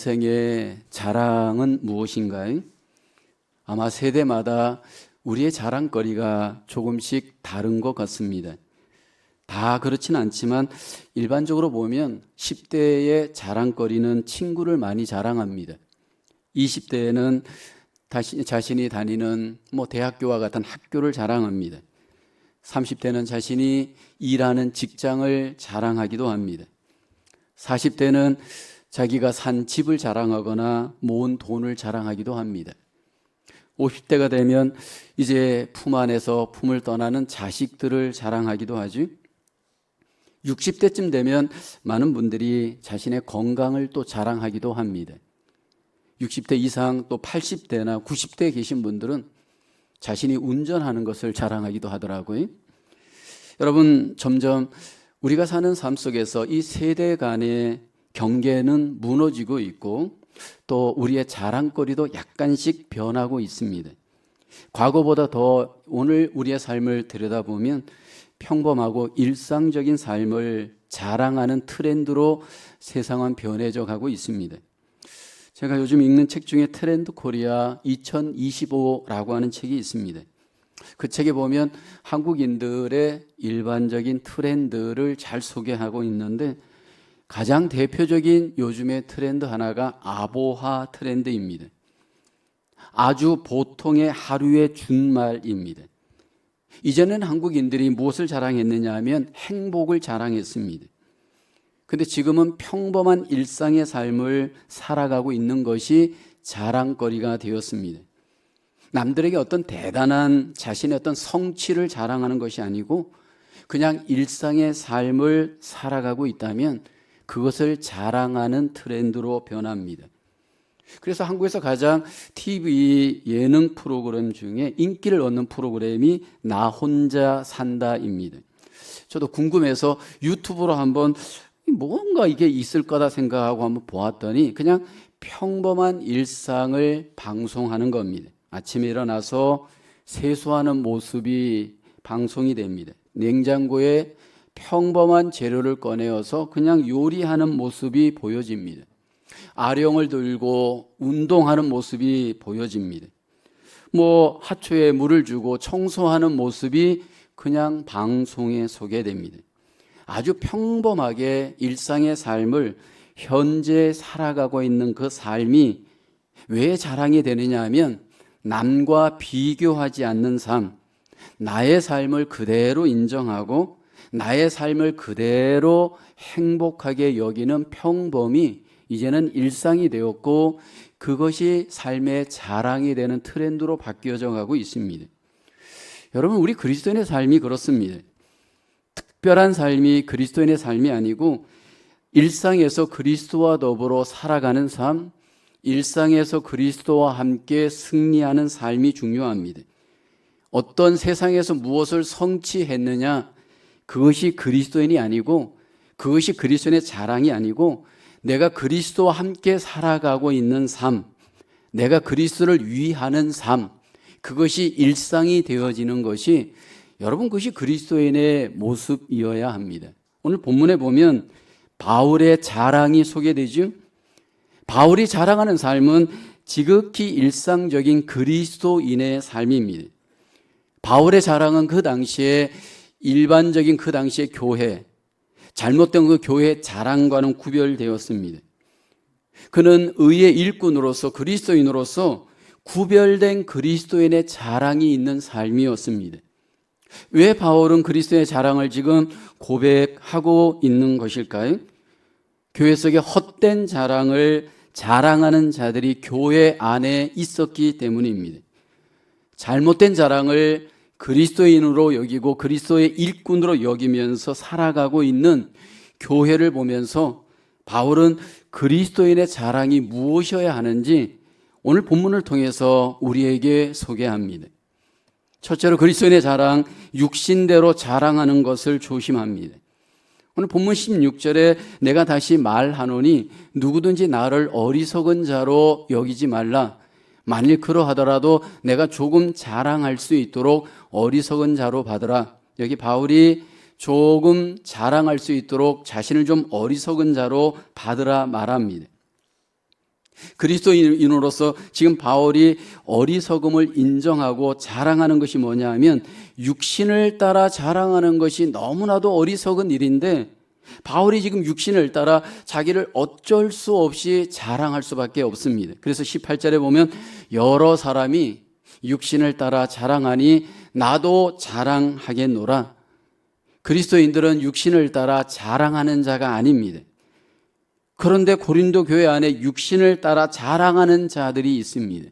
인생의 자랑은 무엇인가요? 아마 세대마다 우리의 자랑거리가 조금씩 다른 것 같습니다. 다 그렇진 않지만 일반적으로 보면 10대의 자랑거리는 친구를 많이 자랑합니다. 20대에는 자신이 다니는 대학교와 같은 학교를 자랑합니다. 30대는 자신이 일하는 직장을 자랑하기도 합니다. 40대는 자기가 산 집을 자랑하거나 모은 돈을 자랑하기도 합니다. 50대가 되면 이제 품 안에서 품을 떠나는 자식들을 자랑하기도 하죠. 60대쯤 되면 많은 분들이 자신의 건강을 또 자랑하기도 합니다. 60대 이상 또 80대나 90대에 계신 분들은 자신이 운전하는 것을 자랑하기도 하더라고요. 여러분, 점점 우리가 사는 삶 속에서 이 세대 간의 경계는 무너지고 있고 또 우리의 자랑거리도 약간씩 변하고 있습니다. 과거보다 더 오늘 우리의 삶을 들여다보면 평범하고 일상적인 삶을 자랑하는 트렌드로 세상은 변해져 가고 있습니다. 제가 요즘 읽는 책 중에 트렌드 코리아 2025라고 하는 책이 있습니다. 그 책에 보면 한국인들의 일반적인 트렌드를 잘 소개하고 있는데 가장 대표적인 요즘의 트렌드 하나가 아보하 트렌드입니다. 아주 보통의 하루의 준말입니다. 이전에는 한국인들이 무엇을 자랑했느냐 하면 행복을 자랑했습니다. 근데 지금은 평범한 일상의 삶을 살아가고 있는 것이 자랑거리가 되었습니다. 남들에게 어떤 대단한 자신의 어떤 성취를 자랑하는 것이 아니고 그냥 일상의 삶을 살아가고 있다면 그것을 자랑하는 트렌드로 변합니다. 그래서 한국에서 가장 TV 예능 프로그램 중에 인기를 얻는 프로그램이 나 혼자 산다입니다. 저도 궁금해서 유튜브로 한번 뭔가 이게 있을 거다 생각하고 한번 보았더니 그냥 평범한 일상을 방송하는 겁니다. 아침에 일어나서 세수하는 모습이 방송이 됩니다. 냉장고에 평범한 재료를 꺼내어서 그냥 요리하는 모습이 보여집니다. 아령을 들고 운동하는 모습이 보여집니다. 하초에 물을 주고 청소하는 모습이 그냥 방송에 소개됩니다. 아주 평범하게 일상의 삶을 현재 살아가고 있는 그 삶이 왜 자랑이 되느냐 하면 남과 비교하지 않는 삶, 나의 삶을 그대로 인정하고 나의 삶을 그대로 행복하게 여기는 평범이 이제는 일상이 되었고 그것이 삶의 자랑이 되는 트렌드로 바뀌어져 가고 있습니다. 여러분, 우리 그리스도인의 삶이 그렇습니다. 특별한 삶이 그리스도인의 삶이 아니고 일상에서 그리스도와 더불어 살아가는 삶, 일상에서 그리스도와 함께 승리하는 삶이 중요합니다. 어떤 세상에서 무엇을 성취했느냐, 그것이 그리스도인이 아니고 그것이 그리스도인의 자랑이 아니고 내가 그리스도와 함께 살아가고 있는 삶, 내가 그리스도를 위하는 삶, 그것이 일상이 되어지는 것이 여러분 그것이 그리스도인의 모습이어야 합니다. 오늘 본문에 보면 바울의 자랑이 소개되죠. 바울이 자랑하는 삶은 지극히 일상적인 그리스도인의 삶입니다. 바울의 자랑은 그 당시에 일반적인 그 당시의 교회, 잘못된 그 교회의 자랑과는 구별되었습니다. 그는 의의 일꾼으로서 그리스도인으로서 구별된 그리스도인의 자랑이 있는 삶이었습니다. 왜 바울은 그리스도의 자랑을 지금 고백하고 있는 것일까요? 교회 속에 헛된 자랑을 자랑하는 자들이 교회 안에 있었기 때문입니다. 잘못된 자랑을 그리스도인으로 여기고 그리스도의 일꾼으로 여기면서 살아가고 있는 교회를 보면서 바울은 그리스도인의 자랑이 무엇이어야 하는지 오늘 본문을 통해서 우리에게 소개합니다. 첫째로 그리스도인의 자랑, 육신대로 자랑하는 것을 조심합니다. 오늘 본문 16절에 내가 다시 말하노니 누구든지 나를 어리석은 자로 여기지 말라. 만일 그러하더라도 내가 조금 자랑할 수 있도록 어리석은 자로 받으라. 여기 바울이 조금 자랑할 수 있도록 자신을 좀 어리석은 자로 받으라 말합니다. 그리스도인으로서 지금 바울이 어리석음을 인정하고 자랑하는 것이 뭐냐 하면 육신을 따라 자랑하는 것이 너무나도 어리석은 일인데 바울이 지금 육신을 따라 자기를 어쩔 수 없이 자랑할 수밖에 없습니다. 그래서 18절에 보면 여러 사람이 육신을 따라 자랑하니 나도 자랑하겠노라. 그리스도인들은 육신을 따라 자랑하는 자가 아닙니다. 그런데 고린도 교회 안에 육신을 따라 자랑하는 자들이 있습니다.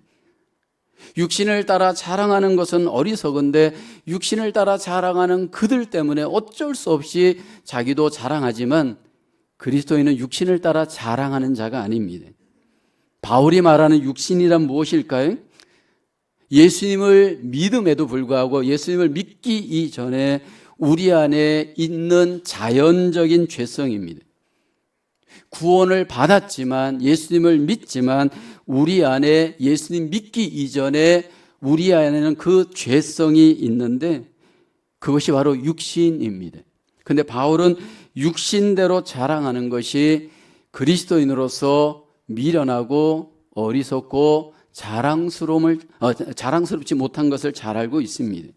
육신을 따라 자랑하는 것은 어리석은데 육신을 따라 자랑하는 그들 때문에 어쩔 수 없이 자기도 자랑하지만 그리스도인은 육신을 따라 자랑하는 자가 아닙니다. 바울이 말하는 육신이란 무엇일까요? 예수님을 믿음에도 불구하고 예수님을 믿기 이전에 우리 안에 있는 자연적인 죄성입니다. 구원을 받았지만 예수님을 믿지만 우리 안에 예수님 믿기 이전에 우리 안에는 그 죄성이 있는데 그것이 바로 육신입니다. 그런데 바울은 육신대로 자랑하는 것이 그리스도인으로서 미련하고 어리석고 자랑스럽지 못한 것을 잘 알고 있습니다.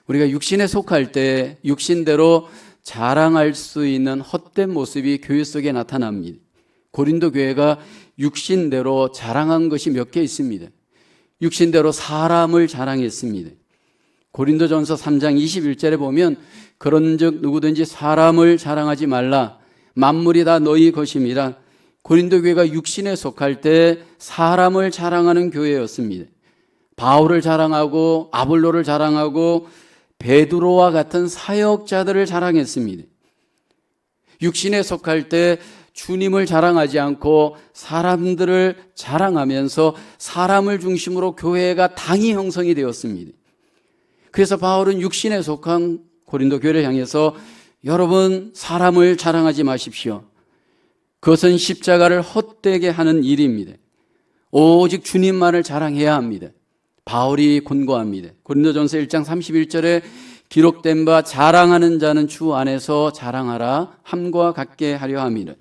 우리가 육신에 속할 때 육신대로 자랑할 수 있는 헛된 모습이 교회 속에 나타납니다. 고린도 교회가 육신대로 자랑한 것이 몇 개 있습니다. 육신대로 사람을 자랑했습니다. 고린도전서 3장 21절에 보면 그런즉 누구든지 사람을 자랑하지 말라. 만물이 다 너희 것임이라. 고린도 교회가 육신에 속할 때 사람을 자랑하는 교회였습니다. 바울을 자랑하고 아볼로를 자랑하고 베드로와 같은 사역자들을 자랑했습니다. 육신에 속할 때 주님을 자랑하지 않고 사람들을 자랑하면서 사람을 중심으로 교회가 당이 형성이 되었습니다. 그래서 바울은 육신에 속한 고린도 교회를 향해서 여러분 사람을 자랑하지 마십시오. 그것은 십자가를 헛되게 하는 일입니다. 오직 주님만을 자랑해야 합니다. 바울이 권고합니다. 고린도전서 1장 31절에 기록된 바 자랑하는 자는 주 안에서 자랑하라 함과 같게 하려 함이라.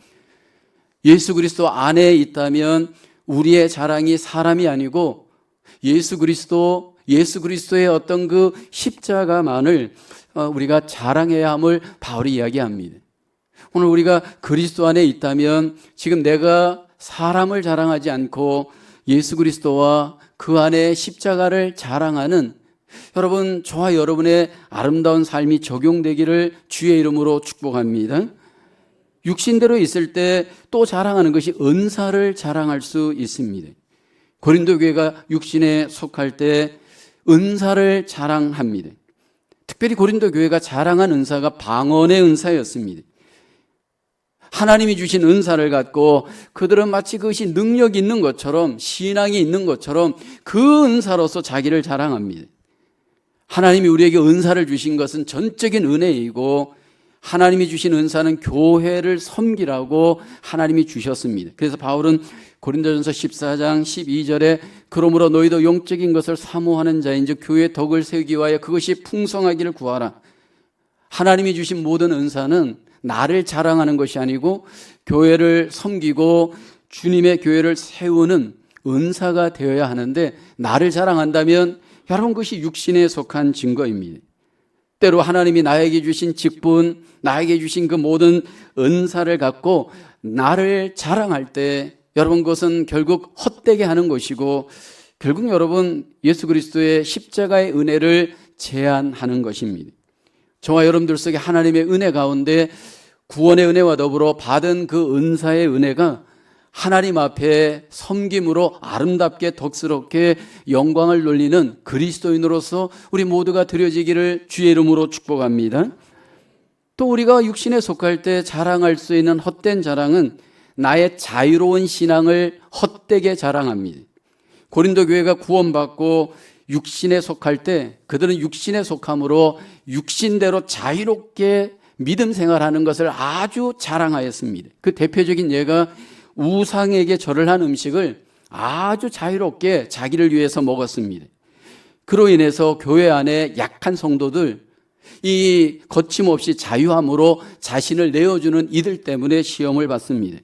예수 그리스도 안에 있다면 우리의 자랑이 사람이 아니고 예수 그리스도의 어떤 그 십자가만을 우리가 자랑해야 함을 바울이 이야기합니다. 오늘 우리가 그리스도 안에 있다면 지금 내가 사람을 자랑하지 않고 예수 그리스도와 그 안에 십자가를 자랑하는 여러분 저와 여러분의 아름다운 삶이 적용되기를 주의 이름으로 축복합니다. 육신대로 있을 때 또 자랑하는 것이 은사를 자랑할 수 있습니다. 고린도 교회가 육신에 속할 때 은사를 자랑합니다. 특별히 고린도 교회가 자랑한 은사가 방언의 은사였습니다. 하나님이 주신 은사를 갖고 그들은 마치 그것이 능력이 있는 것처럼 신앙이 있는 것처럼 그 은사로서 자기를 자랑합니다. 하나님이 우리에게 은사를 주신 것은 전적인 은혜이고 하나님이 주신 은사는 교회를 섬기라고 하나님이 주셨습니다. 그래서 바울은 고린도전서 14장 12절에 그러므로 너희도 영적인 것을 사모하는 자인즉 교회의 덕을 세우기 위하여 그것이 풍성하기를 구하라. 하나님이 주신 모든 은사는 나를 자랑하는 것이 아니고 교회를 섬기고 주님의 교회를 세우는 은사가 되어야 하는데 나를 자랑한다면 여러분 그것이 육신에 속한 증거입니다. 때로 하나님이 나에게 주신 직분, 나에게 주신 그 모든 은사를 갖고 나를 자랑할 때 여러분 그것은 결국 헛되게 하는 것이고 결국 여러분 예수 그리스도의 십자가의 은혜를 제한하는 것입니다. 저와 여러분들 속에 하나님의 은혜 가운데 구원의 은혜와 더불어 받은 그 은사의 은혜가 하나님 앞에 섬김으로 아름답게 덕스럽게 영광을 돌리는 그리스도인으로서 우리 모두가 드려지기를 주의 이름으로 축복합니다. 또 우리가 육신에 속할 때 자랑할 수 있는 헛된 자랑은 나의 자유로운 신앙을 헛되게 자랑합니다. 고린도 교회가 구원받고 육신에 속할 때 그들은 육신에 속함으로 육신대로 자유롭게 믿음 생활하는 것을 아주 자랑하였습니다. 그 대표적인 예가 우상에게 절을 한 음식을 아주 자유롭게 자기를 위해서 먹었습니다. 그로 인해서 교회 안에 약한 성도들, 이 거침없이 자유함으로 자신을 내어주는 이들 때문에 시험을 받습니다.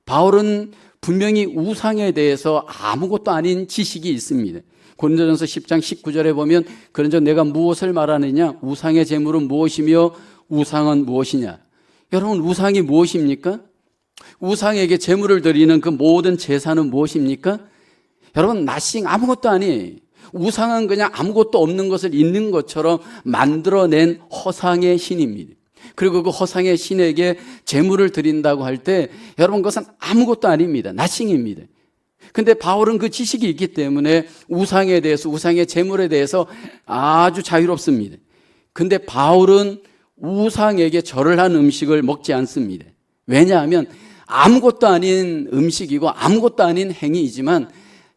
바울은 분명히 우상에 대해서 아무것도 아닌 지식이 있습니다. 고린도전서 10장 19절에 보면 그런즉 내가 무엇을 말하느냐? 우상의 제물은 무엇이며 우상은 무엇이냐? 여러분, 우상이 무엇입니까? 우상에게 제물을 드리는 그 모든 제사는 무엇입니까? 여러분, 나싱, 아무것도 아니에요. 우상은 그냥 아무것도 없는 것을 있는 것처럼 만들어낸 허상의 신입니다. 그리고 그 허상의 신에게 제물을 드린다고 할 때 여러분, 그것은 아무것도 아닙니다. 나싱입니다. 근데 바울은 그 지식이 있기 때문에 우상에 대해서, 우상의 제물에 대해서 아주 자유롭습니다. 근데 바울은 우상에게 절을 한 음식을 먹지 않습니다. 왜냐하면 아무것도 아닌 음식이고 아무것도 아닌 행위이지만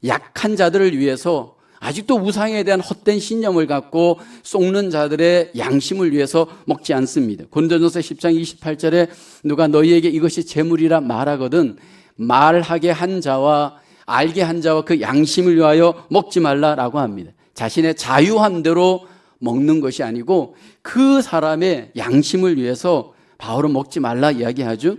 약한 자들을 위해서, 아직도 우상에 대한 헛된 신념을 갖고 속는 자들의 양심을 위해서 먹지 않습니다. 고린도전서 10장 28절에 누가 너희에게 이것이 제물이라 말하거든 말하게 한 자와 알게 한 자와 그 양심을 위하여 먹지 말라라고 합니다. 자신의 자유함대로 먹는 것이 아니고 그 사람의 양심을 위해서 바울은 먹지 말라 이야기하죠.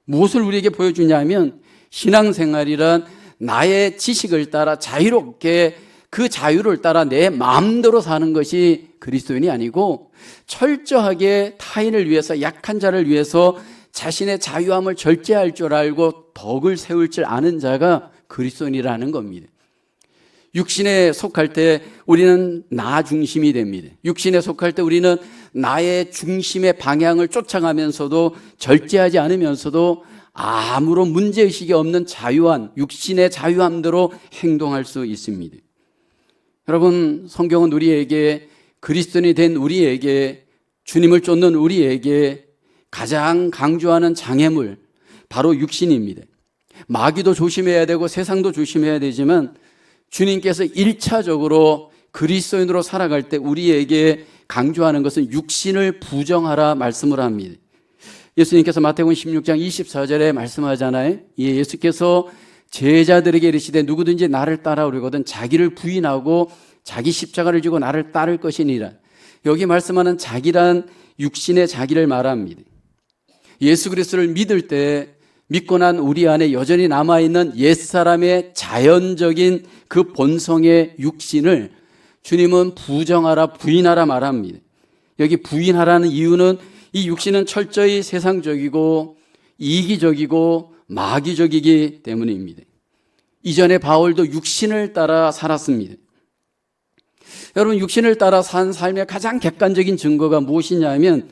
무엇을 우리에게 보여주냐면 신앙생활이란 나의 지식을 따라 자유롭게 그 자유를 따라 내 마음대로 사는 것이 그리스도인이 아니고 철저하게 타인을 위해서, 약한 자를 위해서 자신의 자유함을 절제할 줄 알고 덕을 세울 줄 아는 자가 그리스도인이라는 겁니다. 육신에 속할 때 우리는 나 중심이 됩니다. 육신에 속할 때 우리는 나의 중심의 방향을 쫓아가면서도 절제하지 않으면서도 아무런 문제의식이 없는 자유한 육신의 자유함대로 행동할 수 있습니다. 여러분, 성경은 우리에게, 그리스도인이 된 우리에게, 주님을 쫓는 우리에게 가장 강조하는 장애물, 바로 육신입니다. 마귀도 조심해야 되고 세상도 조심해야 되지만 주님께서 1차적으로 그리스도인으로 살아갈 때 우리에게 강조하는 것은 육신을 부정하라 말씀을 합니다. 예수님께서 마태복음 16장 24절에 말씀하잖아요. 예수께서 제자들에게 이르시되 누구든지 나를 따라오려거든 자기를 부인하고 자기 십자가를 지고 나를 따를 것이니라. 여기 말씀하는 자기란 육신의 자기를 말합니다. 예수 그리스도를 믿을 때 믿고 난 우리 안에 여전히 남아있는 옛사람의 자연적인 그 본성의 육신을 주님은 부정하라, 부인하라 말합니다. 여기 부인하라는 이유는 이 육신은 철저히 세상적이고 이기적이고 마귀적이기 때문입니다. 이전에 바울도 육신을 따라 살았습니다. 여러분, 육신을 따라 산 삶의 가장 객관적인 증거가 무엇이냐면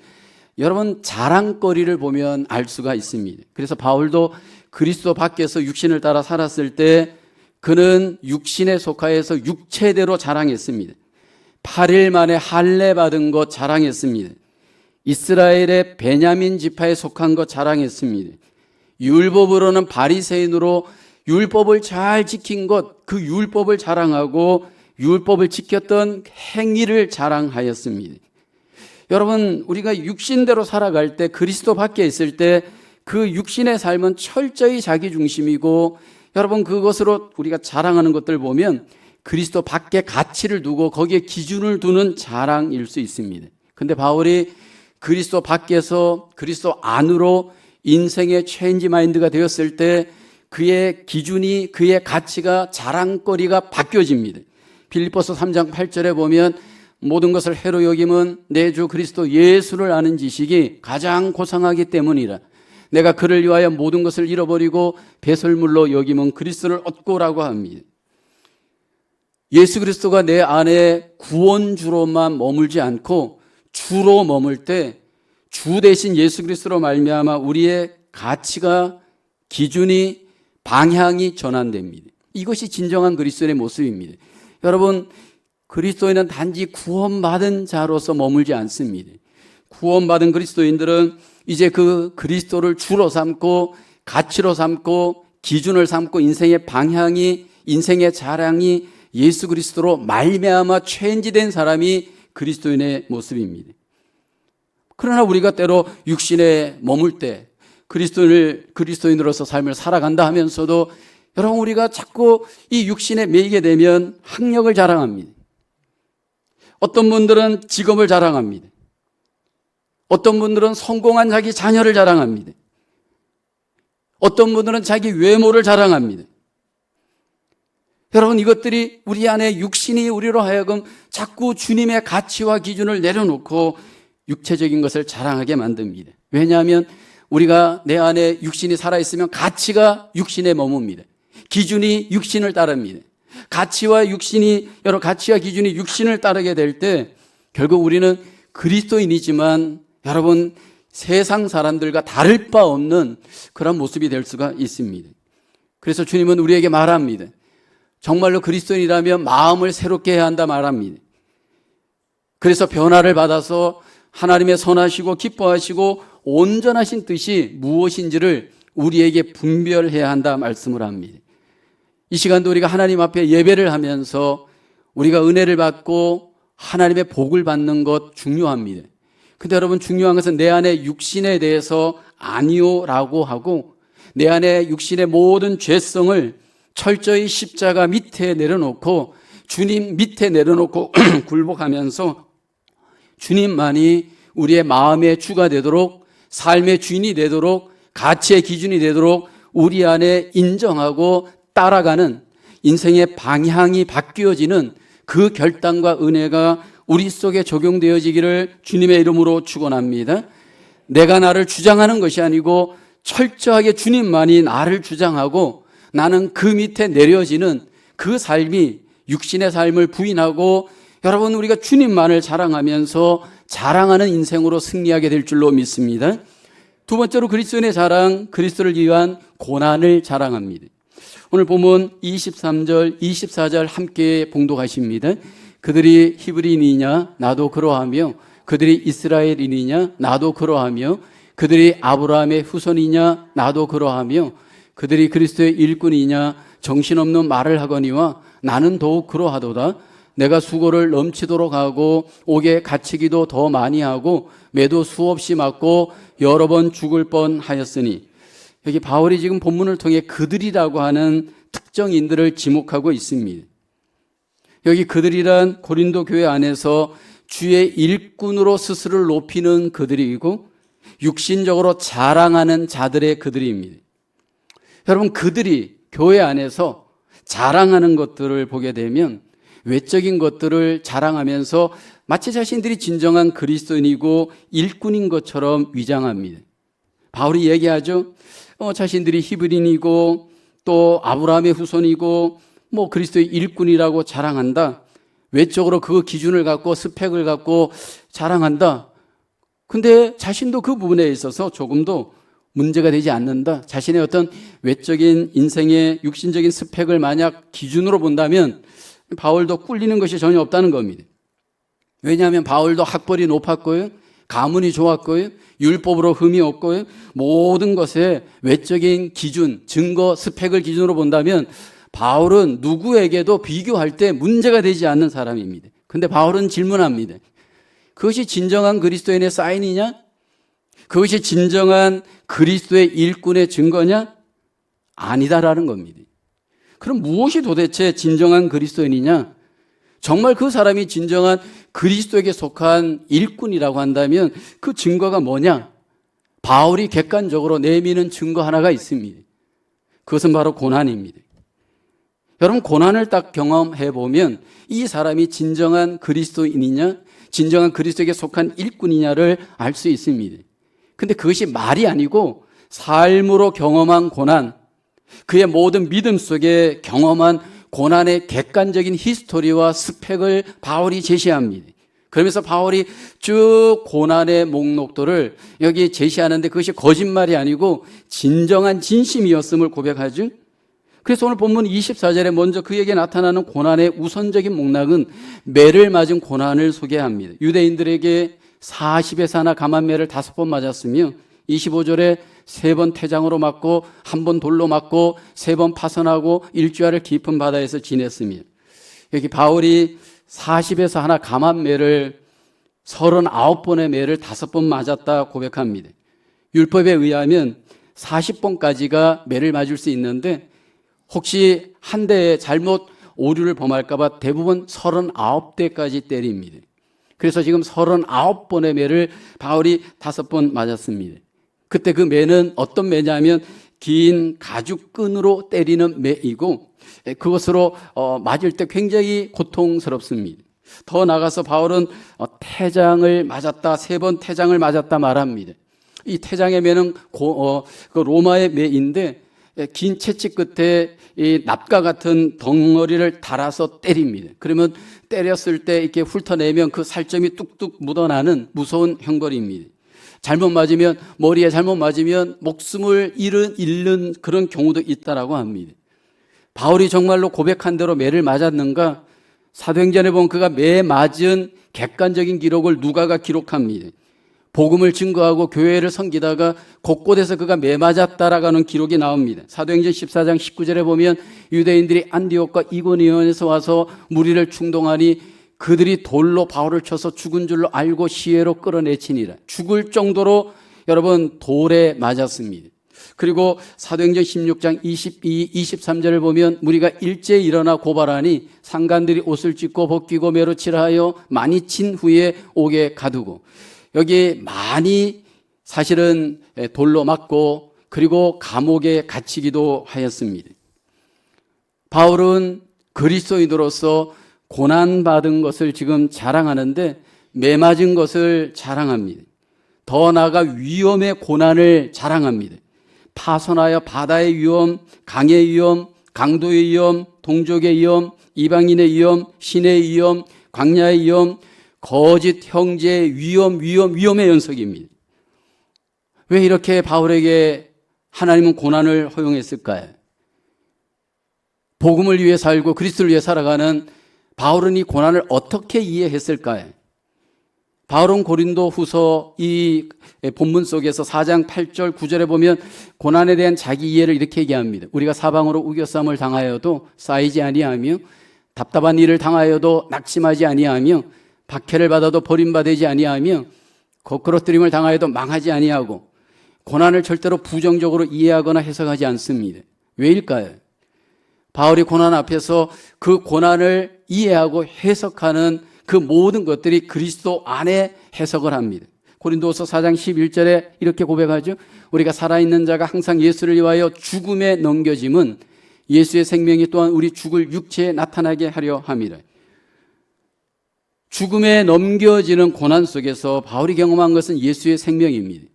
여러분, 자랑거리를 보면 알 수가 있습니다. 그래서 바울도 그리스도 밖에서 육신을 따라 살았을 때 그는 육신에 속하여서 육체대로 자랑했습니다. 8일 만에 할례 받은 것 자랑했습니다. 이스라엘의 베냐민 지파에 속한 것 자랑했습니다. 율법으로는 바리새인으로 율법을 잘 지킨 것, 그 율법을 자랑하고 율법을 지켰던 행위를 자랑하였습니다. 여러분, 우리가 육신대로 살아갈 때, 그리스도 밖에 있을 때 그 육신의 삶은 철저히 자기 중심이고, 여러분, 그것으로 우리가 자랑하는 것들 보면 그리스도 밖에 가치를 두고 거기에 기준을 두는 자랑일 수 있습니다. 근데 바울이 그리스도 밖에서 그리스도 안으로 인생의 체인지 마인드가 되었을 때 그의 기준이, 그의 가치가, 자랑거리가 바뀌어집니다. 빌립보서 3장 8절에 보면 모든 것을 해로 여김은 내 주 그리스도 예수를 아는 지식이 가장 고상하기 때문이라. 내가 그를 위하여 모든 것을 잃어버리고 배설물로 여김은 그리스도를 얻고라고 합니다. 예수 그리스도가 내 안에 구원주로만 머물지 않고 주로 머물 때 주 대신 예수 그리스도로 말미암아 우리의 가치가, 기준이, 방향이 전환됩니다. 이것이 진정한 그리스도인의 모습입니다. 여러분, 그리스도인은 단지 구원받은 자로서 머물지 않습니다. 구원받은 그리스도인들은 이제 그 그리스도를 주로 삼고 가치로 삼고 기준을 삼고 인생의 방향이, 인생의 자랑이 예수 그리스도로 말미암아 체인지된 사람이 그리스도인의 모습입니다. 그러나 우리가 때로 육신에 머물 때 그리스도인으로서 삶을 살아간다 하면서도 여러분, 우리가 자꾸 이 육신에 매이게 되면 학력을 자랑합니다. 어떤 분들은 직업을 자랑합니다. 어떤 분들은 성공한 자기 자녀를 자랑합니다. 어떤 분들은 자기 외모를 자랑합니다. 여러분, 이것들이 우리 안에 육신이 우리로 하여금 자꾸 주님의 가치와 기준을 내려놓고 육체적인 것을 자랑하게 만듭니다. 왜냐하면 우리가 내 안에 육신이 살아있으면 가치가 육신에 머뭅니다. 기준이 육신을 따릅니다. 여러 가치와 기준이 육신을 따르게 될 때 결국 우리는 그리스도인이지만 여러분, 세상 사람들과 다를 바 없는 그런 모습이 될 수가 있습니다. 그래서 주님은 우리에게 말합니다. 정말로 그리스도인이라면 마음을 새롭게 해야 한다 말합니다. 그래서 변화를 받아서 하나님의 선하시고 기뻐하시고 온전하신 뜻이 무엇인지를 우리에게 분별해야 한다 말씀을 합니다. 이 시간도 우리가 하나님 앞에 예배를 하면서 우리가 은혜를 받고 하나님의 복을 받는 것 중요합니다. 근데 여러분, 중요한 것은 내 안에 육신에 대해서 아니요라고 하고 내 안에 육신의 모든 죄성을 철저히 십자가 밑에 내려놓고 주님 밑에 내려놓고 굴복하면서 주님만이 우리의 마음의 주가 되도록, 삶의 주인이 되도록, 가치의 기준이 되도록 우리 안에 인정하고 따라가는 인생의 방향이 바뀌어지는 그 결단과 은혜가 우리 속에 적용되어지기를 주님의 이름으로 축원합니다. 내가 나를 주장하는 것이 아니고 철저하게 주님만이 나를 주장하고 나는 그 밑에 내려지는 그 삶이 육신의 삶을 부인하고 여러분, 우리가 주님만을 자랑하면서 자랑하는 인생으로 승리하게 될 줄로 믿습니다. 두 번째로 그리스도인의 자랑, 그리스도를 위한 고난을 자랑합니다. 오늘 본문 23절, 24절 함께 봉독하십니다. 그들이 히브리인이냐? 나도 그러하며 그들이 이스라엘인이냐? 나도 그러하며 그들이 아브라함의 후손이냐? 나도 그러하며 그들이 그리스도의 일꾼이냐? 정신없는 말을 하거니와 나는 더욱 그러하도다. 내가 수고를 넘치도록 하고 옥에 갇히기도 더 많이 하고 매도 수없이 맞고 여러 번 죽을 뻔하였으니. 여기 바울이 지금 본문을 통해 그들이라고 하는 특정인들을 지목하고 있습니다. 여기 그들이란 고린도 교회 안에서 주의 일꾼으로 스스로를 높이는 그들이고 육신적으로 자랑하는 자들의 그들입니다. 여러분, 그들이 교회 안에서 자랑하는 것들을 보게 되면 외적인 것들을 자랑하면서 마치 자신들이 진정한 그리스도인이고 일꾼인 것처럼 위장합니다. 바울이 얘기하죠. 자신들이 히브리인이고 또 아브라함의 후손이고 그리스도의 일꾼이라고 자랑한다. 외적으로 그 기준을 갖고 스펙을 갖고 자랑한다. 근데 자신도 그 부분에 있어서 조금도 문제가 되지 않는다. 자신의 어떤 외적인 인생의 육신적인 스펙을 만약 기준으로 본다면 바울도 꿀리는 것이 전혀 없다는 겁니다. 왜냐하면 바울도 학벌이 높았고요, 가문이 좋았고요, 율법으로 흠이 없고요, 모든 것에 외적인 기준, 증거, 스펙을 기준으로 본다면 바울은 누구에게도 비교할 때 문제가 되지 않는 사람입니다. 근데 바울은 질문합니다. 그것이 진정한 그리스도인의 사인이냐? 그것이 진정한 그리스도의 일꾼의 증거냐? 아니다라는 겁니다. 그럼 무엇이 도대체 진정한 그리스도인이냐? 정말 그 사람이 진정한 그리스도에게 속한 일꾼이라고 한다면 그 증거가 뭐냐? 바울이 객관적으로 내미는 증거 하나가 있습니다. 그것은 바로 고난입니다. 여러분, 고난을 딱 경험해 보면 이 사람이 진정한 그리스도인이냐, 진정한 그리스도에게 속한 일꾼이냐를 알 수 있습니다. 근데 그것이 말이 아니고 삶으로 경험한 고난, 그의 모든 믿음 속에 경험한 고난의 객관적인 히스토리와 스펙을 바울이 제시합니다. 그러면서 바울이 쭉 고난의 목록들을 여기 제시하는데 그것이 거짓말이 아니고 진정한 진심이었음을 고백하죠. 그래서 오늘 본문 24절에 먼저 그에게 나타나는 고난의 우선적인 목락은 매를 맞은 고난을 소개합니다. 유대인들에게 40에서 하나 감한 매를 5번 맞았으며 25절에 3번 태장으로 맞고 1번 돌로 맞고 3번 파선하고 일주일을 깊은 바다에서 지냈으며, 여기 바울이 40에서 하나 감한 매를 39번의 매를 5번 맞았다 고백합니다. 율법에 의하면 40번까지가 매를 맞을 수 있는데 혹시 한 대에 잘못 오류를 범할까 봐 대부분 39대까지 때립니다. 그래서 지금 39번의 매를 바울이 5번 맞았습니다. 그때 그 매는 어떤 매냐면 긴 가죽끈으로 때리는 매이고 그것으로 맞을 때 굉장히 고통스럽습니다. 더 나가서 바울은 태장을 맞았다, 3번 태장을 맞았다 말합니다. 이 태장의 매는 그 로마의 매인데 긴 채찍 끝에 이 납과 같은 덩어리를 달아서 때립니다. 그러면 때렸을 때 이렇게 훑어내면 그 살점이 뚝뚝 묻어나는 무서운 형벌입니다. 잘못 맞으면, 머리에 잘못 맞으면 목숨을 잃는 그런 경우도 있다라고 합니다. 바울이 정말로 고백한 대로 매를 맞았는가? 사도행전에 보면 그가 매 맞은 객관적인 기록을 누가가 기록합니다. 복음을 증거하고 교회를 섬기다가 곳곳에서 그가 매 맞았다라고 하는 기록이 나옵니다. 사도행전 14장 19절에 보면 유대인들이 안디옥과 이고니온에서 와서 무리를 충동하니 그들이 돌로 바울을 쳐서 죽은 줄로 알고 시외로 끌어내치니라. 죽을 정도로 여러분 돌에 맞았습니다. 그리고 사도행전 16장 22, 23절을 보면 무리가 일제히 일어나 고발하니 상관들이 옷을 찢고 벗기고 매로 칠하여 많이 친 후에 옥에 가두고, 여기 많이 사실은 돌로 맞고 그리고 감옥에 갇히기도 하였습니다. 바울은 그리스도인으로서 고난받은 것을 지금 자랑하는데 매 맞은 것을 자랑합니다. 더 나아가 위험의 고난을 자랑합니다. 파손하여 바다의 위험, 강의 위험, 강도의 위험, 동족의 위험, 이방인의 위험, 신의 위험, 광야의 위험, 거짓 형제의 위험의 연속입니다. 왜 이렇게 바울에게 하나님은 고난을 허용했을까요? 복음을 위해 살고 그리스도를 위해 살아가는 바울은 이 고난을 어떻게 이해했을까요? 바울은 고린도 후서 이 본문 속에서 4장 8절 9절에 보면 고난에 대한 자기 이해를 이렇게 얘기합니다. 우리가 사방으로 우겨쌈을 당하여도 쌓이지 아니하며 답답한 일을 당하여도 낙심하지 아니하며 박해를 받아도 버림받지 아니하며 거꾸러뜨림을 당하여도 망하지 아니하고 고난을 절대로 부정적으로 이해하거나 해석하지 않습니다. 왜일까요? 바울이 고난 앞에서 그 고난을 이해하고 해석하는 그 모든 것들이 그리스도 안에 해석을 합니다. 고린도서 4장 11절에 이렇게 고백하죠. 우리가 살아있는 자가 항상 예수를 위하여 죽음에 넘겨짐은 예수의 생명이 또한 우리 죽을 육체에 나타나게 하려 함이라. 죽음에 넘겨지는 고난 속에서 바울이 경험한 것은 예수의 생명입니다.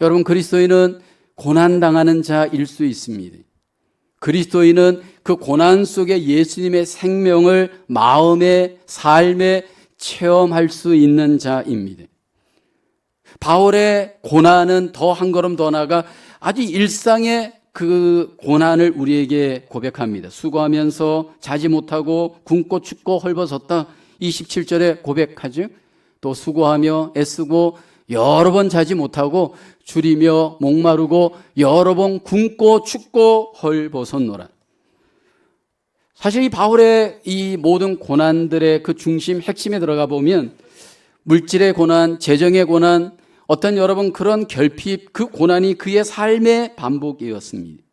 여러분, 그리스도인은 고난당하는 자일 수 있습니다. 그리스도인은 그 고난 속에 예수님의 생명을 마음의 삶에 체험할 수 있는 자입니다. 바울의 고난은 더 한 걸음 더 나아가 아주 일상의 그 고난을 우리에게 고백합니다. 수고하면서 자지 못하고 굶고 춥고 헐벗었다. 27절에 고백하죠. 또 수고하며 애쓰고 여러 번 자지 못하고 줄이며 목마르고 여러 번 굶고 춥고 헐벗었노라. 사실 이 바울의 이 모든 고난들의 그 중심 핵심에 들어가 보면 물질의 고난, 재정의 고난, 어떤 여러분 그런 결핍, 그 고난이 그의 삶의 반복이었습니다.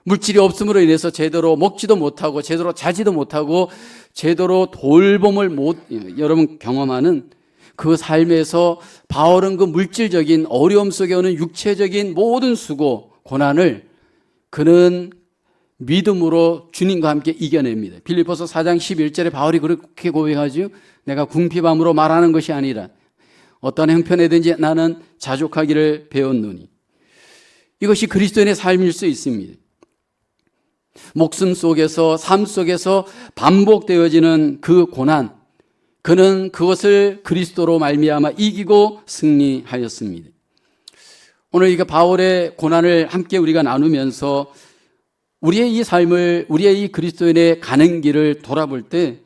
물질이 없음으로 인해서 제대로 먹지도 못하고 제대로 자지도 못하고 제대로 돌봄을 여러분 경험하는 그 삶에서 바울은 그 물질적인 어려움 속에 오는 육체적인 모든 수고, 고난을 그는 믿음으로 주님과 함께 이겨냅니다. 빌립보서 4장 11절에 바울이 그렇게 고백하죠. 내가 궁핍함으로 말하는 것이 아니라 어떤 형편에든지 나는 자족하기를 배웠노니. 이것이 그리스도인의 삶일 수 있습니다. 목숨 속에서, 삶 속에서 반복되어지는 그 고난, 그는 그것을 그리스도로 말미암아 이기고 승리하였습니다. 오늘 이거 바울의 고난을 함께 우리가 나누면서 우리의 이 삶을, 우리의 이 그리스도인의 가는 길을 돌아볼 때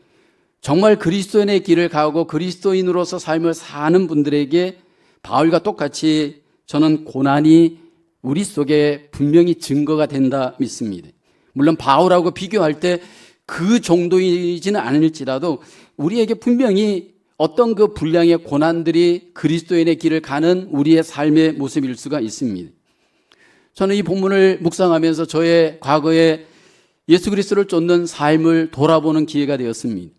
정말 그리스도인의 길을 가고 그리스도인으로서 삶을 사는 분들에게 바울과 똑같이 저는 고난이 우리 속에 분명히 증거가 된다 믿습니다. 물론 바울하고 비교할 때 그 정도이지는 않을지라도 우리에게 분명히 어떤 그 분량의 고난들이 그리스도인의 길을 가는 우리의 삶의 모습일 수가 있습니다. 저는 이 본문을 묵상하면서 저의 과거에 예수 그리스도를 쫓는 삶을 돌아보는 기회가 되었습니다.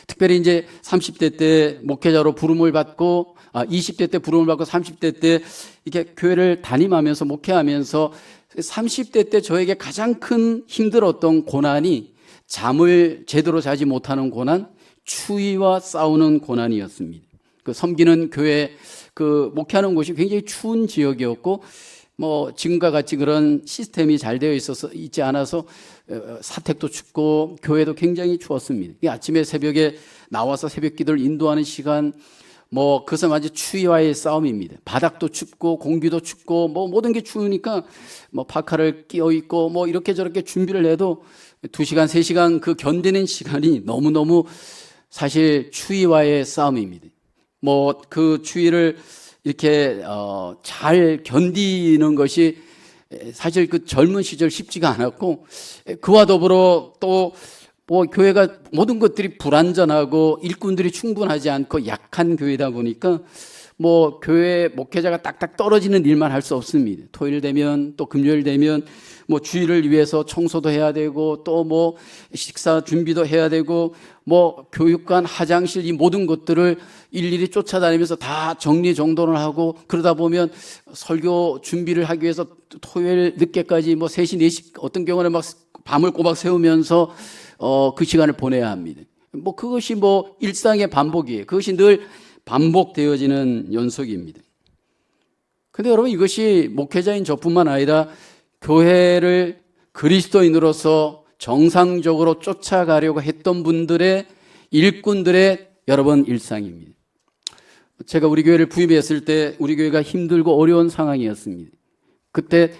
특별히 이제 30대 때 목회자로 부름을 받고 20대 때 부름을 받고 30대 때 이렇게 교회를 담임하면서 목회하면서 30대 때 저에게 가장 큰 힘들었던 고난이 잠을 제대로 자지 못하는 고난, 추위와 싸우는 고난이었습니다. 그 섬기는 교회, 그 목회하는 곳이 굉장히 추운 지역이었고, 지금과 같이 그런 시스템이 잘 되어 있지 않아서 사택도 춥고 교회도 굉장히 추웠습니다. 아침에 새벽에 나와서 새벽 기도를 인도하는 시간, 그것은 완전 추위와의 싸움입니다. 바닥도 춥고 공기도 춥고 모든 게 추우니까 파카를 끼워 입고 이렇게 저렇게 준비를 해도 2시간, 3시간 그 견디는 시간이 너무너무 사실 추위와의 싸움입니다. 그 추위를 이렇게 잘 견디는 것이 사실 그 젊은 시절 쉽지가 않았고, 그와 더불어 또 교회가 모든 것들이 불완전하고 일꾼들이 충분하지 않고 약한 교회다 보니까 교회 목회자가 딱딱 떨어지는 일만 할 수 없습니다. 토요일 되면 또 금요일 되면 주일을 위해서 청소도 해야 되고 또 식사 준비도 해야 되고 교육관, 화장실 이 모든 것들을 일일이 쫓아다니면서 다 정리정돈을 하고, 그러다 보면 설교 준비를 하기 위해서 토요일 늦게까지 3시, 4시 어떤 경우는 밤을 꼬박 새우면서 그 시간을 보내야 합니다. 그것이 일상의 반복이에요. 그것이 늘 반복되어지는 연속입니다. 근데 여러분, 이것이 목회자인 저뿐만 아니라 교회를 그리스도인으로서 정상적으로 쫓아가려고 했던 분들의, 일꾼들의 여러분 일상입니다. 제가 우리 교회를 부임했을 때 우리 교회가 힘들고 어려운 상황이었습니다. 그때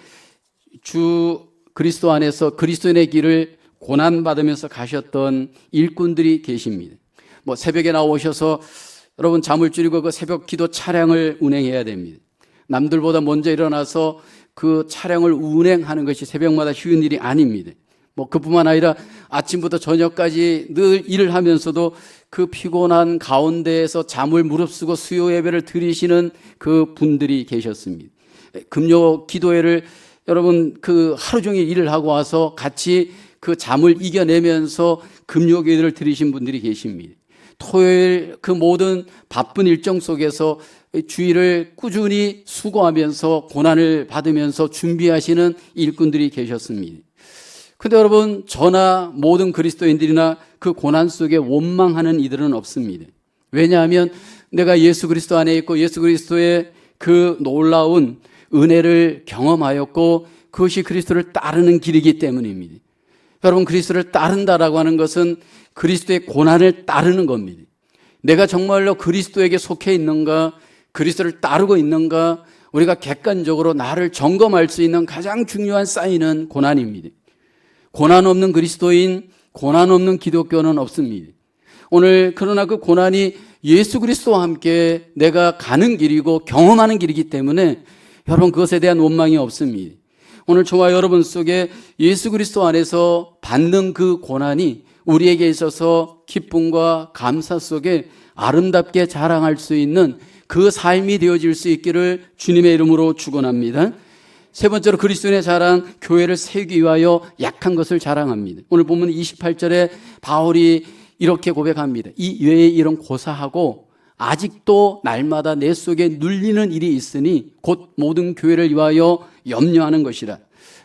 주 그리스도 안에서 그리스도인의 길을 고난받으면서 가셨던 일꾼들이 계십니다. 새벽에 나오셔서 여러분 잠을 줄이고 그 새벽 기도 차량을 운행해야 됩니다. 남들보다 먼저 일어나서 그 차량을 운행하는 것이 새벽마다 쉬운 일이 아닙니다. 그뿐만 아니라 아침부터 저녁까지 늘 일을 하면서도 그 피곤한 가운데에서 잠을 무릅쓰고 수요 예배를 드리시는 그 분들이 계셨습니다. 금요 기도회를 여러분 그 하루 종일 일을 하고 와서 같이 그 잠을 이겨내면서 금요 기도를 드리신 분들이 계십니다. 토요일 그 모든 바쁜 일정 속에서 주일을 꾸준히 수고하면서 고난을 받으면서 준비하시는 일꾼들이 계셨습니다. 근데 여러분, 저나 모든 그리스도인들이나 그 고난 속에 원망하는 이들은 없습니다. 왜냐하면 내가 예수 그리스도 안에 있고 예수 그리스도의 그 놀라운 은혜를 경험하였고 그것이 그리스도를 따르는 길이기 때문입니다. 여러분, 그리스도를 따른다라고 하는 것은 그리스도의 고난을 따르는 겁니다. 내가 정말로 그리스도에게 속해 있는가, 그리스도를 따르고 있는가, 우리가 객관적으로 나를 점검할 수 있는 가장 중요한 사인은 고난입니다. 고난 없는 그리스도인, 고난 없는 기독교는 없습니다. 오늘 그러나 그 고난이 예수 그리스도와 함께 내가 가는 길이고 경험하는 길이기 때문에 여러분 그것에 대한 원망이 없습니다. 오늘 저와 여러분 속에 예수 그리스도 안에서 받는 그 고난이 우리에게 있어서 기쁨과 감사 속에 아름답게 자랑할 수 있는 그 삶이 되어질 수 있기를 주님의 이름으로 축원합니다. 세 번째로 그리스도인의 자랑, 교회를 세우기 위하여 약한 것을 자랑합니다. 오늘 보면 28절에 바울이 이렇게 고백합니다. 이 외에 이런 고사하고 아직도 날마다 내 속에 눌리는 일이 있으니 곧 모든 교회를 위하여 염려하는 것이라.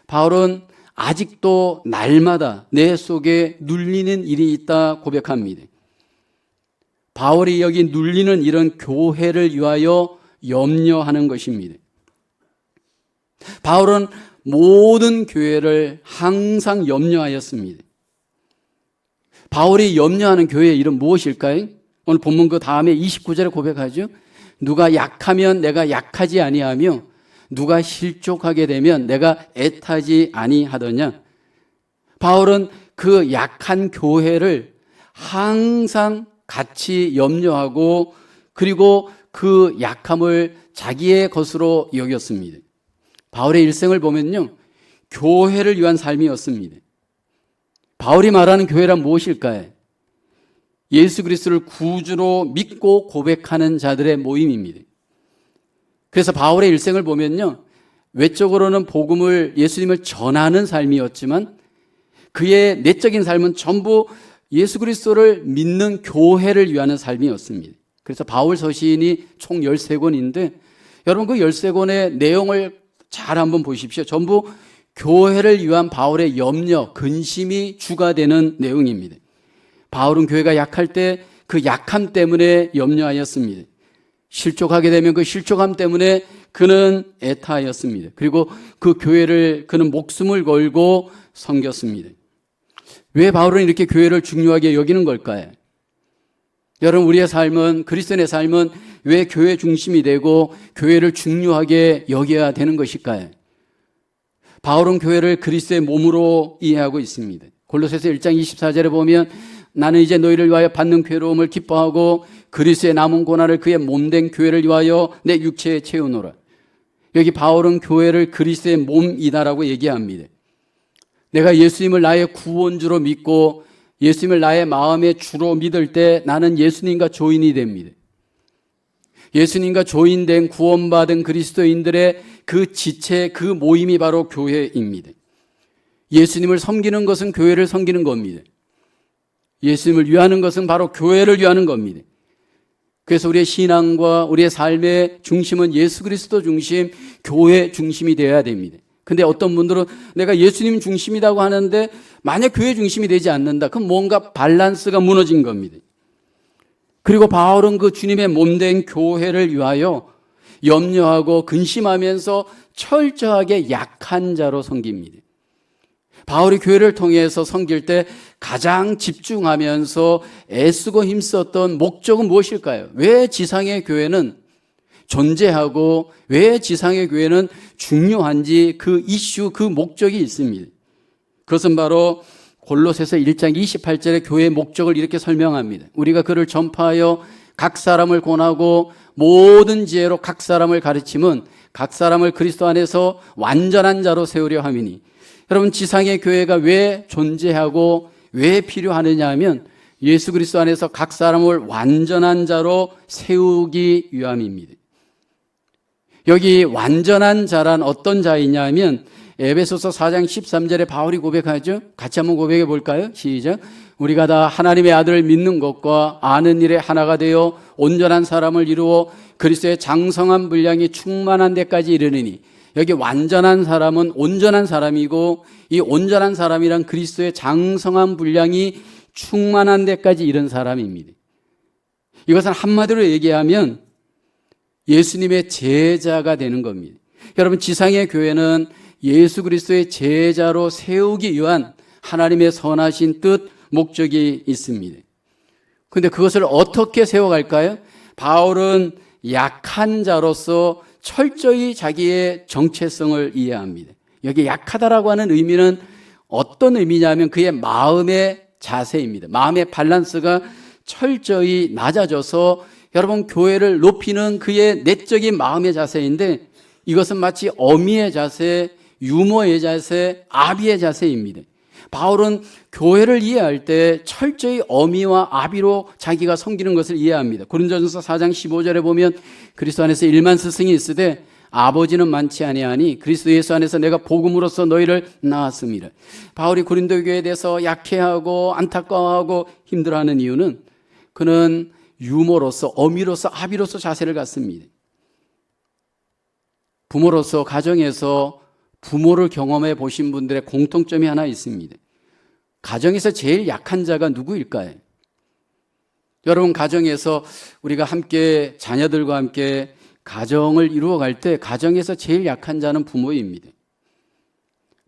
바울은 아직도 날마다 내 속에 눌리는 일이 있다 고백합니다. 바울이 여기 눌리는 일은 교회를 위하여 염려하는 것입니다. 바울은 모든 교회를 항상 염려하였습니다. 바울이 염려하는 교회의 이름 무엇일까요? 오늘 본문 그 다음에 29절에 고백하죠. 누가 약하면 내가 약하지 아니하며 누가 실족하게 되면 내가 애타지 아니하더냐. 바울은 그 약한 교회를 항상 같이 염려하고 그리고 그 약함을 자기의 것으로 여겼습니다. 바울의 일생을 보면요, 교회를 위한 삶이었습니다. 바울이 말하는 교회란 무엇일까요? 예수 그리스도를 구주로 믿고 고백하는 자들의 모임입니다. 그래서 바울의 일생을 보면요, 외적으로는 복음을, 예수님을 전하는 삶이었지만 그의 내적인 삶은 전부 예수 그리스도를 믿는 교회를 위하는 삶이었습니다. 그래서 바울 서신이 총 13권인데 여러분 그 13권의 내용을 잘 한번 보십시오. 전부 교회를 위한 바울의 염려, 근심이 주가 되는 내용입니다. 바울은 교회가 약할 때 그 약함 때문에 염려하였습니다. 실족하게 되면 그 실족함 때문에 그는 애타하였습니다. 그리고 그 교회를 그는 목숨을 걸고 섬겼습니다. 왜 바울은 이렇게 교회를 중요하게 여기는 걸까요? 여러분 우리의 삶은, 그리스도인의 삶은 왜 교회 중심이 되고 교회를 중요하게 여겨야 되는 것일까요? 바울은 교회를 그리스도의 몸으로 이해하고 있습니다. 골로새서 1장 24절에 보면 나는 이제 너희를 위하여 받는 괴로움을 기뻐하고 그리스도의 남은 고난을 그의 몸된 교회를 위하여 내 육체에 채우노라. 여기 바울은 교회를 그리스도의 몸이다라고 얘기합니다. 내가 예수님을 나의 구원주로 믿고 예수님을 나의 마음의 주로 믿을 때 나는 예수님과 조인이 됩니다. 예수님과 조인된 구원받은 그리스도인들의 그 지체, 그 모임이 바로 교회입니다. 예수님을 섬기는 것은 교회를 섬기는 겁니다. 예수님을 위하는 것은 바로 교회를 위하는 겁니다. 그래서 우리의 신앙과 우리의 삶의 중심은 예수 그리스도 중심, 교회 중심이 되어야 됩니다. 근데 어떤 분들은 내가 예수님 중심이라고 하는데 만약 교회 중심이 되지 않는다. 그럼 뭔가 밸런스가 무너진 겁니다. 그리고 바울은 그 주님의 몸된 교회를 위하여 염려하고 근심하면서 철저하게 약한 자로 섬깁니다. 바울이 교회를 통해서 섬길 때 가장 집중하면서 애쓰고 힘썼던 목적은 무엇일까요? 왜 지상의 교회는 존재하고 왜 지상의 교회는 중요한지 그 이슈, 그 목적이 있습니다. 그것은 바로 골로새서 1장 28절에 교회의 목적을 이렇게 설명합니다. 우리가 그를 전파하여 각 사람을 권하고 모든 지혜로 각 사람을 가르침은 각 사람을 그리스도 안에서 완전한 자로 세우려 함이니. 여러분 지상의 교회가 왜 존재하고 왜 필요하느냐 하면 예수 그리스도 안에서 각 사람을 완전한 자로 세우기 위함입니다. 여기 완전한 자란 어떤 자이냐 하면 에베소서 4장 13절에 바울이 고백하죠. 같이 한번 고백해 볼까요? 시작. 우리가 다 하나님의 아들을 믿는 것과 아는 일에 하나가 되어 온전한 사람을 이루어 그리스도의 장성한 분량이 충만한 데까지 이르느니. 여기 완전한 사람은 온전한 사람이고 이 온전한 사람이란 그리스도의 장성한 분량이 충만한 데까지 이른 사람입니다. 이것은 한마디로 얘기하면 예수님의 제자가 되는 겁니다. 여러분 지상의 교회는 예수 그리스도의 제자로 세우기 위한 하나님의 선하신 뜻, 목적이 있습니다. 그런데 그것을 어떻게 세워갈까요? 바울은 약한 자로서 철저히 자기의 정체성을 이해합니다. 여기 약하다라고 하는 의미는 어떤 의미냐면 그의 마음의 자세입니다. 마음의 밸런스가 철저히 낮아져서 여러분 교회를 높이는 그의 내적인 마음의 자세인데 이것은 마치 어미의 자세, 유모의 자세, 아비의 자세입니다. 바울은 교회를 이해할 때 철저히 어미와 아비로 자기가 섬기는 것을 이해합니다. 고린도전서 4장 15절에 보면 그리스도 안에서 1만 스승이 있으되 아버지는 많지 아니하니 그리스도 예수 안에서 내가 복음으로써 너희를 낳았습니다. 바울이 고린도 교회에 대해서 약해하고 안타까워하고 힘들어하는 이유는 그는 유모로서 어미로서 아비로서 자세를 갖습니다. 부모로서 가정에서 부모를 경험해 보신 분들의 공통점이 하나 있습니다. 가정에서 제일 약한 자가 누구일까요? 여러분 가정에서 우리가 함께 자녀들과 함께 가정을 이루어갈 때 가정에서 제일 약한 자는 부모입니다.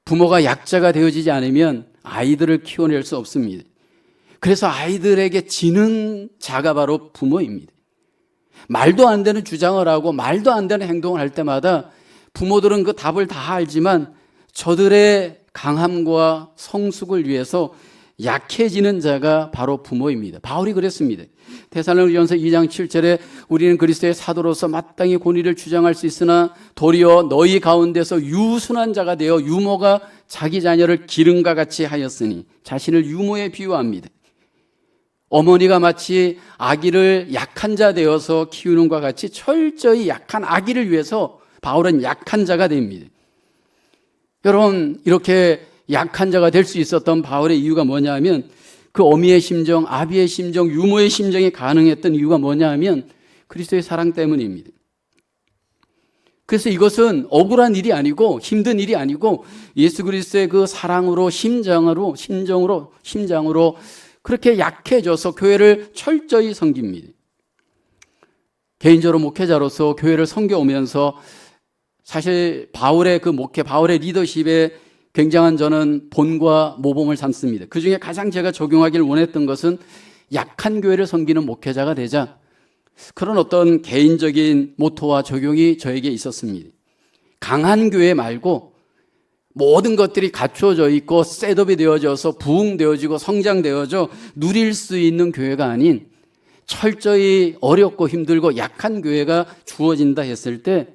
부모가 약자가 되어지지 않으면 아이들을 키워낼 수 없습니다. 그래서 아이들에게 지는 자가 바로 부모입니다. 말도 안 되는 주장을 하고 말도 안 되는 행동을 할 때마다 부모들은 그 답을 다 알지만 저들의 강함과 성숙을 위해서 약해지는 자가 바로 부모입니다. 바울이 그랬습니다. 데살로니가전서 2장 7절에 우리는 그리스도의 사도로서 마땅히 권위를 주장할 수 있으나 도리어 너희 가운데서 유순한 자가 되어 유모가 자기 자녀를 기름과 같이 하였으니 자신을 유모에 비유합니다. 어머니가 마치 아기를 약한 자 되어서 키우는 것과 같이 철저히 약한 아기를 위해서 바울은 약한 자가 됩니다. 여러분 이렇게 약한 자가 될 수 있었던 바울의 이유가 뭐냐면 그 어미의 심정, 아비의 심정, 유모의 심정이 가능했던 이유가 뭐냐 하면 그리스도의 사랑 때문입니다. 그래서 이것은 억울한 일이 아니고 힘든 일이 아니고 예수 그리스도의 그 사랑으로 심장으로 그렇게 약해져서 교회를 철저히 섬깁니다. 개인적으로 목회자로서 교회를 섬겨오면서 사실 바울의 그 목회, 바울의 리더십에 굉장한 저는 본과 모범을 삼습니다. 그 중에 가장 제가 적용하기를 원했던 것은 약한 교회를 섬기는 목회자가 되자 그런 어떤 개인적인 모토와 적용이 저에게 있었습니다. 강한 교회 말고 모든 것들이 갖춰져 있고 셋업이 되어져서 부흥되어지고 성장되어져 누릴 수 있는 교회가 아닌 철저히 어렵고 힘들고 약한 교회가 주어진다 했을 때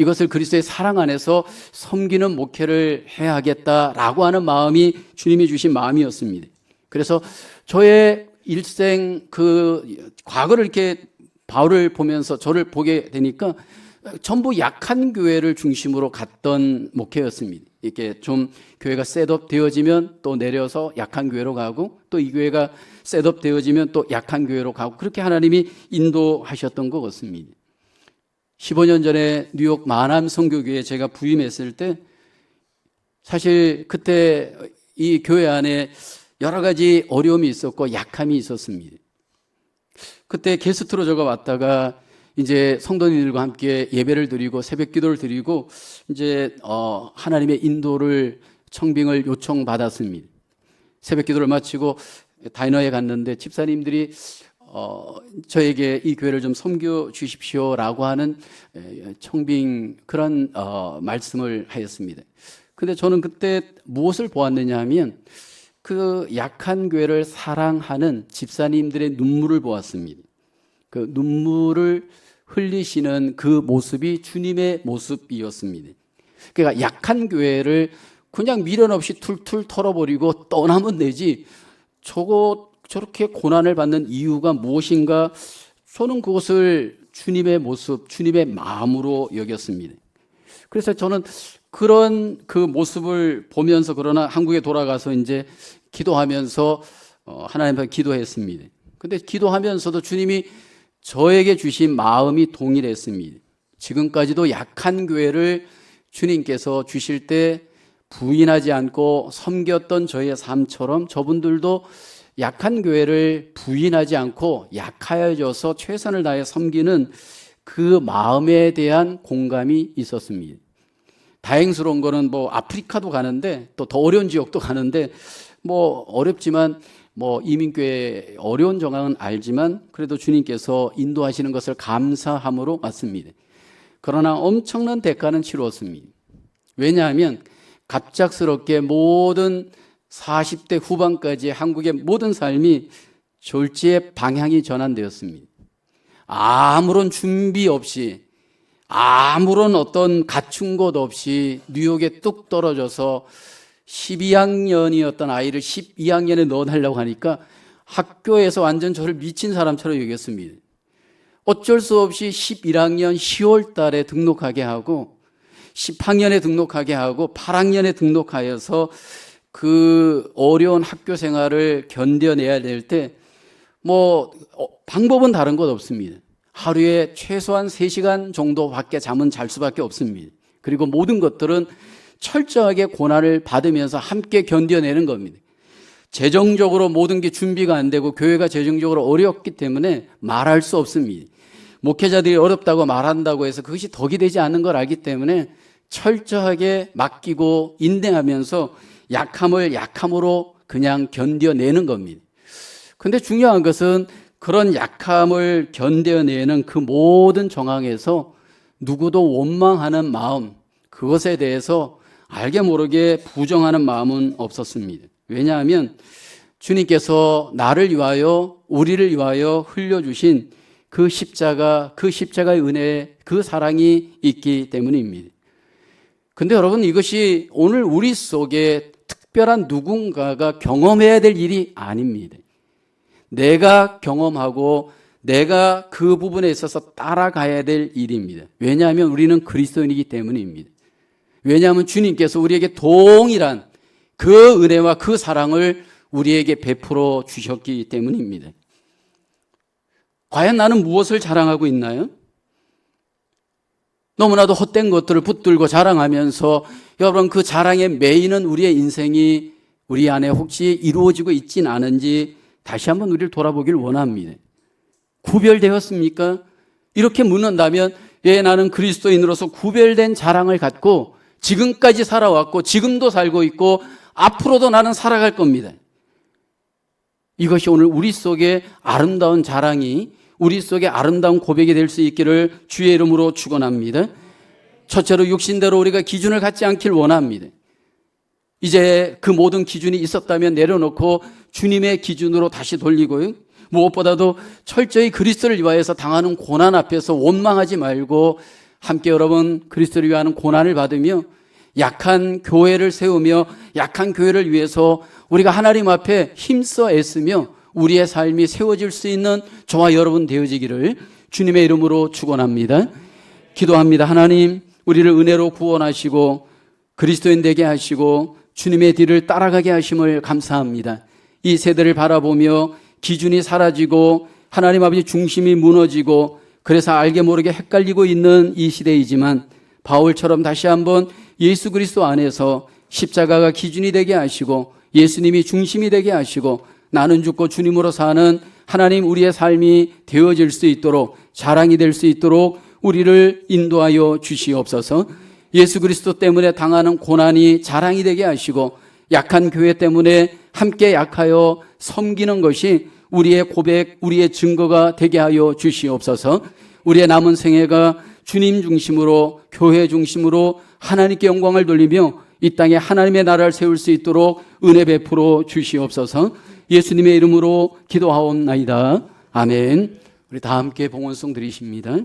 이것을 그리스도의 사랑 안에서 섬기는 목회를 해야겠다라고 하는 마음이 주님이 주신 마음이었습니다. 그래서 저의 일생 그 과거를 이렇게 바울을 보면서 저를 보게 되니까 전부 약한 교회를 중심으로 갔던 목회였습니다. 이렇게 좀 교회가 셋업 되어지면 또 내려서 약한 교회로 가고 또 이 교회가 셋업 되어지면 또 약한 교회로 가고 그렇게 하나님이 인도하셨던 것 같습니다. 15년 전에 뉴욕 만암 선교교회에 제가 부임했을 때 사실 그때 이 교회 안에 여러 가지 어려움이 있었고 약함이 있었습니다. 그때 게스트로 제가 왔다가 이제 성도님들과 함께 예배를 드리고 새벽 기도를 드리고 이제 하나님의 인도를 청빙을 요청받았습니다. 새벽 기도를 마치고 다이너에 갔는데 집사님들이 저에게 이 교회를 좀 섬겨 주십시오라고 하는 청빙 그런 말씀을 하였습니다. 근데 저는 그때 무엇을 보았느냐 하면 그 약한 교회를 사랑하는 집사님들의 눈물을 보았습니다. 그 눈물을 흘리시는 그 모습이 주님의 모습이었습니다. 그러니까 약한 교회를 그냥 미련 없이 툴툴 털어버리고 떠나면 되지 저렇게 고난을 받는 이유가 무엇인가 저는 그것을 주님의 모습, 주님의 마음으로 여겼습니다. 그래서 저는 그런 그 모습을 보면서 그러나 한국에 돌아가서 이제 기도하면서 하나님 앞에 기도했습니다. 근데 기도하면서도 주님이 저에게 주신 마음이 동일했습니다. 지금까지도 약한 교회를 주님께서 주실 때 부인하지 않고 섬겼던 저의 삶처럼 저분들도 약한 교회를 부인하지 않고 약하여져서 최선을 다해 섬기는 그 마음에 대한 공감이 있었습니다. 다행스러운 거는 뭐 아프리카도 가는데 또 더 어려운 지역도 가는데 뭐 어렵지만 뭐 이민교회 어려운 정황은 알지만 그래도 주님께서 인도하시는 것을 감사함으로 왔습니다. 그러나 엄청난 대가는 치루었습니다. 왜냐하면 갑작스럽게 모든 40대 후반까지 한국의 모든 삶이 졸지의 방향이 전환되었습니다. 아무런 준비 없이 아무런 어떤 갖춘 것 없이 뉴욕에 뚝 떨어져서 12학년이었던 아이를 12학년에 넣어달라고 하니까 학교에서 완전 저를 미친 사람처럼 여겼습니다. 어쩔 수 없이 11학년 10월 달에 등록하게 하고 10학년에 등록하게 하고 8학년에 등록하여서 그 어려운 학교 생활을 견뎌내야 될 때 뭐 방법은 다른 것 없습니다. 하루에 최소한 3시간 정도밖에 잠은 잘 수밖에 없습니다. 그리고 모든 것들은 철저하게 고난을 받으면서 함께 견뎌내는 겁니다. 재정적으로 모든 게 준비가 안 되고 교회가 재정적으로 어렵기 때문에 말할 수 없습니다. 목회자들이 어렵다고 말한다고 해서 그것이 덕이 되지 않는 걸 알기 때문에 철저하게 맡기고 인내하면서 약함을 약함으로 그냥 견뎌내는 겁니다. 근데 중요한 것은 그런 약함을 견뎌내는 그 모든 정황에서 누구도 원망하는 마음, 그것에 대해서 알게 모르게 부정하는 마음은 없었습니다. 왜냐하면 주님께서 나를 위하여 우리를 위하여 흘려주신 그 십자가의 은혜, 그 사랑이 있기 때문입니다. 근데 여러분 이것이 오늘 우리 속에 특별한 누군가가 경험해야 될 일이 아닙니다. 내가 경험하고 내가 그 부분에 있어서 따라가야 될 일입니다. 왜냐하면 우리는 그리스도인이기 때문입니다. 왜냐하면 주님께서 우리에게 동일한 그 은혜와 그 사랑을 우리에게 베풀어 주셨기 때문입니다. 과연 나는 무엇을 자랑하고 있나요? 너무나도 헛된 것들을 붙들고 자랑하면서 여러분 그 자랑에 매이는 우리의 인생이 우리 안에 혹시 이루어지고 있진 않은지 다시 한번 우리를 돌아보길 원합니다. 구별되었습니까? 이렇게 묻는다면 나는 그리스도인으로서 구별된 자랑을 갖고 지금까지 살아왔고 지금도 살고 있고 앞으로도 나는 살아갈 겁니다. 이것이 오늘 우리 속에 아름다운 자랑이 우리 속에 아름다운 고백이 될 수 있기를 주의 이름으로 축원합니다. 첫째로 육신대로 우리가 기준을 갖지 않길 원합니다. 이제 그 모든 기준이 있었다면 내려놓고 주님의 기준으로 다시 돌리고요. 무엇보다도 철저히 그리스도를 위하여서 당하는 고난 앞에서 원망하지 말고 함께 여러분 그리스도를 위하는 고난을 받으며 약한 교회를 세우며 약한 교회를 위해서 우리가 하나님 앞에 힘써 애쓰며 우리의 삶이 세워질 수 있는 저와 여러분 되어지기를 주님의 이름으로 축원합니다. 기도합니다. 하나님, 우리를 은혜로 구원하시고 그리스도인 되게 하시고 주님의 뒤를 따라가게 하심을 감사합니다. 이 세대를 바라보며 기준이 사라지고 하나님 아버지 중심이 무너지고 그래서 알게 모르게 헷갈리고 있는 이 시대이지만 바울처럼 다시 한번 예수 그리스도 안에서 십자가가 기준이 되게 하시고 예수님이 중심이 되게 하시고 나는 죽고 주님으로 사는 하나님 우리의 삶이 되어질 수 있도록 자랑이 될 수 있도록 우리를 인도하여 주시옵소서. 예수 그리스도 때문에 당하는 고난이 자랑이 되게 하시고 약한 교회 때문에 함께 약하여 섬기는 것이 우리의 고백, 우리의 증거가 되게 하여 주시옵소서. 우리의 남은 생애가 주님 중심으로 교회 중심으로 하나님께 영광을 돌리며 이 땅에 하나님의 나라를 세울 수 있도록 은혜 베풀어 주시옵소서. 예수님의 이름으로 기도하옵나이다. 아멘. 우리 다 함께 봉헌송 드리십니다.